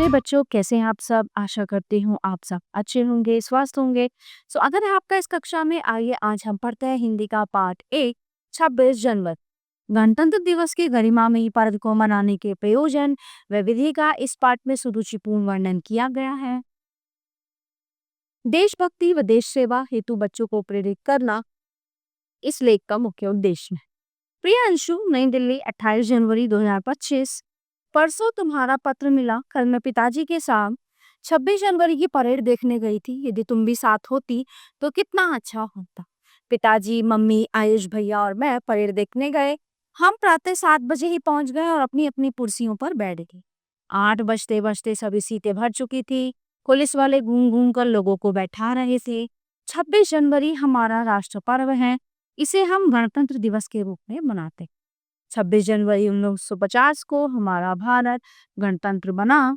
प्यारे बच्चों, कैसे हैं आप सब? आशा करती हूँ आप सब अच्छे होंगे, स्वस्थ होंगे। अगर है आपका इस कक्षा में, आइए आज हम पढ़ते हैं हिंदी का पाठ 1, 26 जनवरी। गणतंत्र दिवस की गरिमामयी पर्व को मनाने के प्रयोजन व विधि का इस पाठ में सुरुचिपूर्ण वर्णन किया गया है। देशभक्ति व देश सेवा हेतु बच्चों को प्रेरित करना इस लेख का मुख्य उद्देश्य है। प्रिय अंशु, नई दिल्ली 28 जनवरी 2025। परसों तुम्हारा पत्र मिला। कल मैं पिताजी के साथ 26 जनवरी की परेड देखने गई थी। यदि तुम भी साथ होती तो कितना अच्छा होता। पिताजी, मम्मी, आयुष भैया और मैं परेड देखने गए। हम प्रातः 7 बजे ही पहुंच गए और अपनी अपनी कुर्सियों पर बैठ गए। 8 बजते बजते सभी सीटें भर चुकी थी। पुलिस वाले घूम घूम कर लोगों को बैठा रहे थे। 26 जनवरी हमारा राष्ट्र पर्व है। इसे हम गणतंत्र दिवस के रूप में मनाते हैं। 26 जनवरी 1950 को हमारा भारत गणतंत्र बना।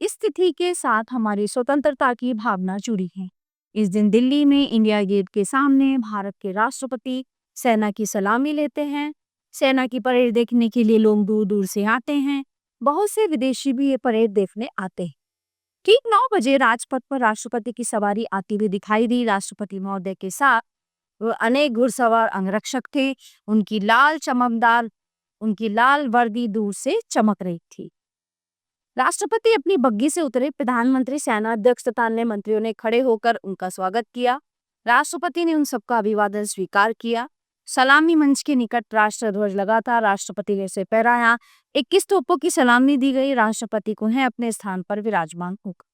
इस तिथि के साथ हमारी स्वतंत्रता की भावना जुड़ी है। इस दिन दिल्ली में इंडिया गेट के सामने भारत के राष्ट्रपति सेना की सलामी लेते हैं। सेना की परेड देखने के लिए लोग दूर दूर से आते हैं। बहुत से विदेशी भी ये परेड देखने आते हैं। ठीक 9 बजे राजपथ पर राष्ट्रपति की सवारी आती हुई दिखाई दी। राष्ट्रपति महोदय के साथ वो अनेक घुड़सवार अंगरक्षक थे। उनकी लाल वर्दी दूर से चमक रही थी। राष्ट्रपति अपनी बग्घी से उतरे। प्रधानमंत्री, सेना अध्यक्ष तथा अन्य मंत्रियों ने खड़े होकर उनका स्वागत किया। राष्ट्रपति ने उन सबका अभिवादन स्वीकार किया। सलामी मंच के निकट राष्ट्रध्वज लगा था। राष्ट्रपति ने इसे फहराया। 21 तोपों की सलामी दी गई। राष्ट्रपति को है अपने स्थान पर विराजमान होगा।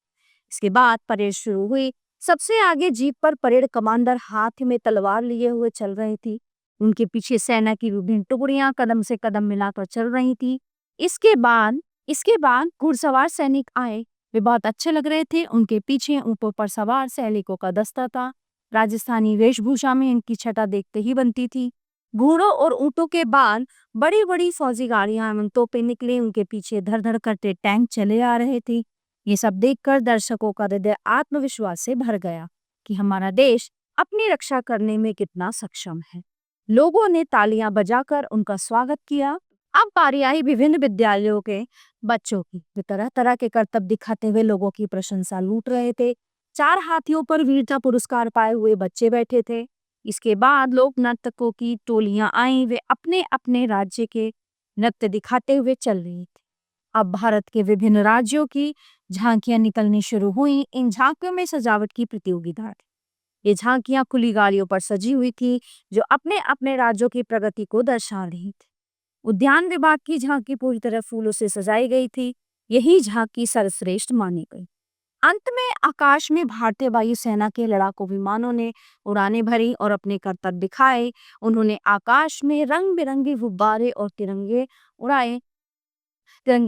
इसके बाद परेड शुरू हुई। सबसे आगे जीप पर परेड कमांडर हाथ में तलवार लिए हुए चल रही थी। उनके पीछे सेना की विभिन्न टुकड़ियां कदम से कदम मिलाकर चल रही थी। इसके बाद घुड़सवार सैनिक आए। वे बहुत अच्छे लग रहे थे। उनके पीछे ऊंटों पर सवार सैनिकों का दस्ता था। राजस्थानी वेशभूषा में इनकी छटा देखते ही बनती थी। घोड़ों और ऊंटों के बाद बड़ी बड़ी फौजी गाड़ियां एवं तोपें निकली। उनके पीछे धड़ धड़ करते टैंक चले आ रहे थे। ये सब देखकर दर्शकों का हृदय आत्मविश्वास से भर गया कि हमारा देश अपनी रक्षा करने में कितना सक्षम है। लोगों ने तालियां बजाकर उनका स्वागत किया। अब बारी आई विभिन्न विद्यालयों के बच्चों की। वे तरह तरह के करतब दिखाते हुए लोगों की प्रशंसा लूट रहे थे। 4 हाथियों पर वीरता पुरस्कार पाए हुए बच्चे बैठे थे। इसके बाद लोक नर्तकों की टोलियां आई। वे अपने अपने राज्य के नृत्य दिखाते हुए चल रही थी। अब भारत के विभिन्न राज्यों की झांकियां निकलनी शुरू हुई। इन झांकियों में सजावट की प्रतियोगिता थी। ये झांकियां खुली गाड़ियों पर सजी हुई थी जो अपने अपने राज्यों की प्रगति को दर्शा रही थी। उद्यान विभाग की झांकी पूरी तरह फूलों से सजाई गई थी। यही झांकी सर्वश्रेष्ठ मानी गई। अंत में आकाश में भारतीय वायुसेना के लड़ाकू विमानों ने उड़ानें भरी और अपने करतब दिखाए। उन्होंने आकाश में रंग बिरंगे गुब्बारे और तिरंगे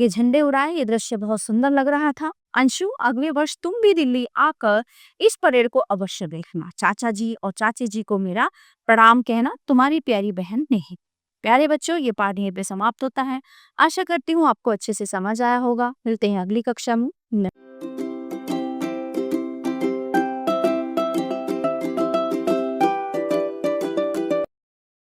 झंडे उड़ाए। ये दृश्य बहुत सुंदर लग रहा था। अंशु, अगले वर्ष तुम भी दिल्ली आकर इस परेड को अवश्य देखना। चाचा जी और चाची जी को मेरा प्रणाम कहना। तुम्हारी प्यारी बहन नेहा। प्यारे बच्चों, ये पाठ यहीं पे समाप्त होता है। आशा करती हूँ आपको अच्छे से समझ आया होगा। मिलते हैं अगली कक्षा में।